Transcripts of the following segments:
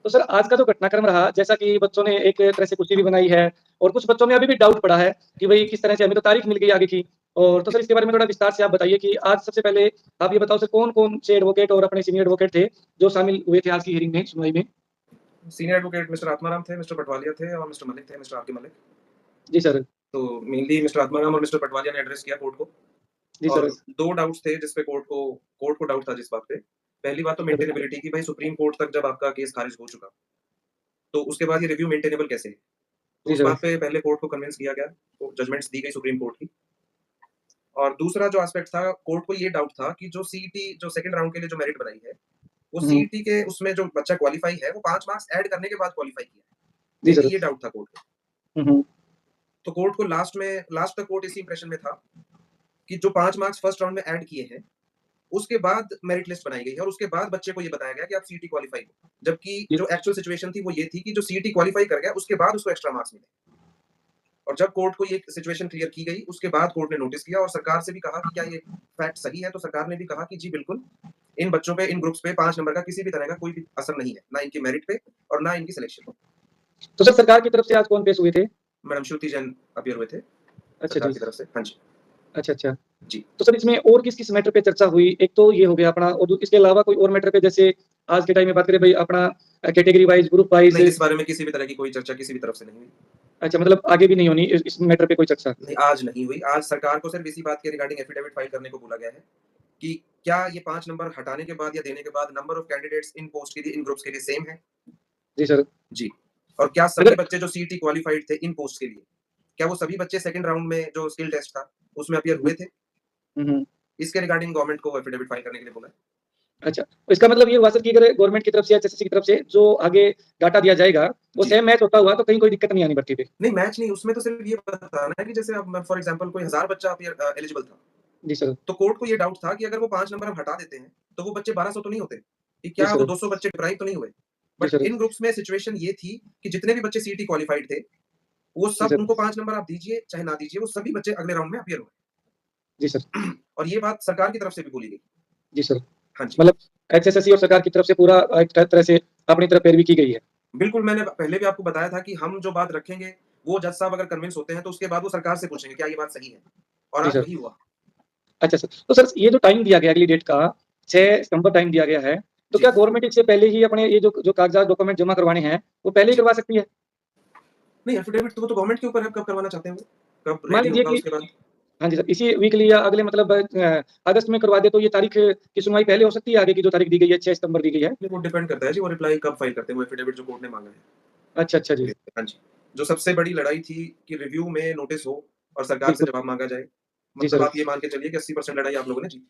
तो सर आज का जो घटनाक्रम रहा, जैसा कि बच्चों ने एक तरह से कुर्सी भी बनाई है और कुछ बच्चों में अभी भी डाउट पड़ा है कि भई किस तरह से हमें तो तारीख मिल गई आगे की। और तो सर इसके बारे में थोड़ा विस्तार से आप बताइए कि आज सबसे पहले आप ये बताओ सर कौन-कौन से एडवोकेट और अपने सीनियर एडवोकेट थे, जो शामिल हुए थे आज की हियरिंग में, सुनवाई में? सीनियर एडवोकेट मिस्टर आत्माराम थे, मिस्टर पटवालिया थे और मिस्टर मलिक थे, मिस्टर आर के मलिक। जी सर। तो मेनली मिस्टर आत्माराम और मिस्टर पटवालिया ने एड्रेस किया कोर्ट को जी और सर। 2 डाउट्स थे जिस पे कोर्ट को डाउट था जिस बात पे। पहली बात तो सर। मेंटेनेबिलिटी की, भाई सुप्रीम कोर्ट तक जब आपका केस खारिज हो चुका, तो उसके बाद ये रिव्यू मेंटेनेबल कैसे है? तो जी उस सर। बात पे पहले कोर्ट को कन्विंस किया गया, तो जजमेंट्स दी गई सुप्रीम कोर्ट की। और दूसरा जो एस्पेक्ट था, कोर्ट को ये डाउट था कि जो सीईटी जो सेकंड राउंड के लिए जो मेरिट बनाई है, वो हुँ, सीईटी के उसमें जो बच्चा क्वालीफाई है, वो 5 मार्क्स ऐड करने के बाद क्वालीफाई किया है। जी मेनली सर। ये डाउट था कोर्ट को। हुँ, हुँ। तो कोर्ट को लास्ट तक कोर्ट इसी इंप्रेशन में था कि जो 5 मार्क्स फर्स्ट राउंड में ऐड किए हैं, उसके बाद मेरिट लिस्ट बनाई गई है और उसके बाद बच्चे को ये बताया गया कि आप सीईटी क्वालीफाई हो। जबकि जी, जो एक्चुअल सिचुएशन थी वो ये थी कि जो सीईटी क्वालीफाई कर गया, उसके बाद उसको एक्स्ट्रा मार्क्स मिले। और जब कोर्ट को ये सिचुएशन क्लियर की गई, उसके बाद कोर्ट ने नोटिस किया और सरकार से भी कहा कि क्या ये फैक्ट सही है? तो सरकार ने भी कहा कि जी बिल्कुल, इन बच्चों पे, इन ग्रुप्स पे 5 नंबर का किसी भी तरह का कोई भी असर नहीं है, ना इनकी मेरिट पे और ना इनकी सिलेक्शन पे। तो सर सरकार की तरफ से आज कौन पेश हुए थे? मैडम श्रुति जैन अपीयर हुए थे, अच्छा सरकार जी। की तरफ से। हाँ जी। अच्छा, अच्छा। जी। तो सर इसमें और किस-किस मैटर पे चर्चा हुई? एक तो ये हो गया अपना और दू इसके अलावा कोई और मैटर पे जैसे आज के टाइम में बात करें भई अपना कैटेगरी वाइज़, ग्रुप वाइज़। नहीं, इस बारे में किसी भी तरह की कोई चर्चा किसी भी तरफ से नहीं हुई। अच्छा मतलब आगे भी नहीं होनी इस मैटर पे कोई चर्चा? नहीं, आज नहीं हुई। आज सरकार को सिर्फ इसी बात के रिगार्डिंग एफिडेविट फाइल करने को बोला गया है कि क्या ये 5 नंबर हटाने के बाद या देने के बाद number of candidates in post के लिए, इन ग्रुप्स के लिए सेम है? जी सर। जी। और क्या सभी अगर बच्चे जो सीईटी क्वालिफाइड थे इन पोस्ट के लिए, क्या वो सभी बच्चे सेकंड राउंड में जो स्किल टेस्ट था, उसमें अपीयर हुँ, हुए थे? हुँ, हुँ। इसके रिगार्डिंग गवर्नमेंट को एफिडेविट फाइल करने के लिए बोला है। अच्छा, तो इसका मतलब ये हुआ सर कि अगर गवर्नमेंट की तरफ से या एचएससी की तरफ से जो आगे डाटा दिया जाएगा, वो जी। सेम मैच होता हुआ तो कहीं कोई दिक्कत नहीं आनी भर्ती पे? नहीं, मैच नहीं, उसमें तो सिर्फ ये बताना है कि जैसे अब फॉर एग्जांपल कोई 1000 बच्चा एलिजिबल था, जी सर। तो कोर्ट को ये डाउट था कि अगर वो 5 नंबर हम हटा देते हैं, तो वो बच्चे 1200 तो नहीं होते? कि जी क्या वो सर। 200 बच्चे डिप्राइव तो नहीं हुए? जी बट सर। इन ग्रुप्स में सिचुएशन ये थी कि जितने भी बच्चे सीईटी क्वालिफाइड थे, वो जी सब सर। उनको 5 नंबर आप दीजिए, चाहे ना दीजिए, वो सभी बच्चे अगले राउंड में अपीयर हुए। जी सर। और ये बात सरकार की तरफ से भी बोली गई। जी सर। हाँ जी। मतलब एचएसएससी और सरकार की तरफ से पूरा एक तरह से अपनी तरफ पैरवी की गई है। बिल्कुल, मैंने पहले भी आपको बताया था कि हम जो बात रखेंगे, वो जज साहब अगर कन्विंस होते हैं, तो उसके बाद वो सरकार से पूछेंगे, क्या ये बात सही है? और जी आज सर। वही हुआ। अच्छा सर, तो सर ये जो टाइम दिया गया अगली डेट का जी, 6 सितंबर टाइम दिया गया है, तो जी। क्या गवर्नमेंट इससे पहले ही अपने ये जो जो कागज़ात डॉक्यूमेंट जमा करवाने हैं, वो पहले ही जी। करवा सकती है? नहीं, एफिडेविट तो वो तो गवर्नमेंट के ऊपर है, कब करवाना चाहते हैं वो? कब मान रेडी लीजिए होगा कि उसके बाद? हाँ जी सर, इसी वीकली या अगले मतलब अगस्त में करवा दे तो ये तारीख की सुनवाई पहले हो सकती है आगे की जो तारीख दी गई है 6 सितंबर दी गई है? नहीं, वो डिपेंड करता है जी, वो रिप्लाई कब फाइल करते हैं, वो एफिडेविट जो कोर्ट ने माँगा है। अच्छा, अच्छा जी। हाँ जी। जो सबसे बड़ी लड़ाई थी कि रिव्यू में नोटिस हो और सरकार से बिल्कुल। जवाब माँगा जाए। जी मतलब सर, आप ये मान के चलिए कि 80% लड़ाई आप लोगों ने जीती।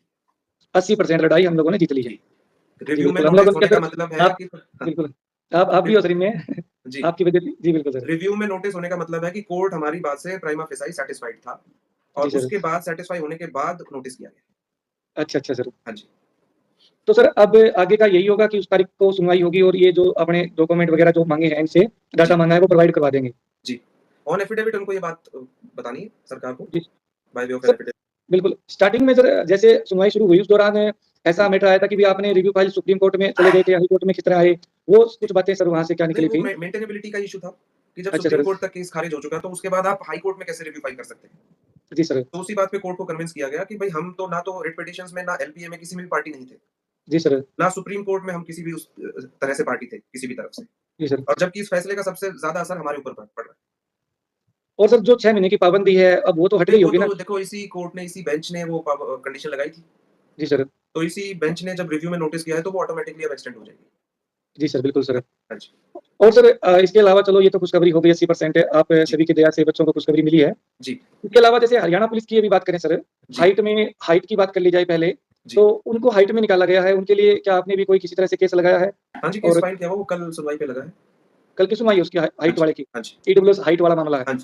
80% लड़ाई हम लोगों ने जीत ली है। जी। जी रिव्यू में बिल्कुल, हम लोगों नोटिस ने क्या होने का सर मतलब है आप कि हाँ, बिल्कुल, आप भी रिव हो सर इनमें जी। आपकी वजह से जी बिल्कुल सर। रिव्यू में नोटिस होने का मतलब है कि कोर्ट हमारी बात से प्राइमा फेसाई सैटिस्फाइड था और जी सर। उसके बाद सैटिस्फाई होने के बाद नोटिस किया गया। अच्छा, अच्छा सर। हाँ जी। तो सर अब आगे का यही होगा कि उस तारीख को सुनवाई होगी और ये जो अपने डॉक्यूमेंट वगैरह जो माँगे हैं इनसे, डाटा जी, माँगा है वो प्रोवाइड करवा देंगे। जी। ऑन एफिडेविट उनको ये बात बतानी है सरकार को, जी, by way of an sir affidavit. बिल्कुल, स्टार्टिंग में सर जैसे सुनवाई शुरू हुई उस दौरान ऐसा हुँ, मैटर आया था कि भई आपने रिव्यू फाइल सुप्रीम कोर्ट में चले गए थे, हाई कोर्ट में किस तरह आए? वो जी। कुछ बातें सर वहाँ से क्या नहीं, निकली वो थी? मेंटेनेबिलिटी का इश्यू था कि जब अच्छा सुप्रीम सर। कोर्ट तक केस खारिज हो चुका, तो उसके बाद आप हाई कोर्ट में कैसे रिव्यू फाइल कर सकते हैं? जी सर। तो उसी बात पे कोर्ट को कन्विंस किया गया कि भई हम तो ना तो रिट पिटीशंस में, ना एलपीए में किसी में भी पार्टी नहीं थे। जी सर। ना सुप्रीम कोर्ट में हम किसी भी उस तरह से पार्टी थे, किसी भी तरफ से। जी सर। और जबकि इस फैसले का सबसे ज़्यादा असर हमारे ऊपर पड़ रहा है। और सर जो 6 महीने की पाबंदी है, अब वो तो हट नहीं, गई वो होगी ना? तो देखो इसी कोर्ट ने, इसी बेंच ने वो कंडीशन लगाई थी। जी सर। तो इसी बेंच ने जब रिव्यू में नोटिस किया है, तो वो ऑटोमैटिकली अब एक्सटेंड हो जाएगी। जी सर, बिल्कुल सर। हाँ जी। और सर इसके अलावा चलो ये तो खुशखबरी हो गई 80% आप जी, सभी की दया से बच्चों को खुशखबरी मिली है। जी, इसके अलावा जैसे हरियाणा पुलिस की अभी बात करें सर, जी, हाइट की बात कर ली जाए पहले, जी। तो उनको हाइट में निकाला गया है, उनके लिए क्या आपने भी कोई किसी तरह से केस लगाया है? हाँ जी, केस और फाइल किया हुआ, वो कल सुनवाई पे लगा है। कल की सुनवाई है उसकी हाँ हाइट जी, वाले की? हाँ जी, ईडब्ल्यूएस हाइट वाला मामला है। हाँ जी।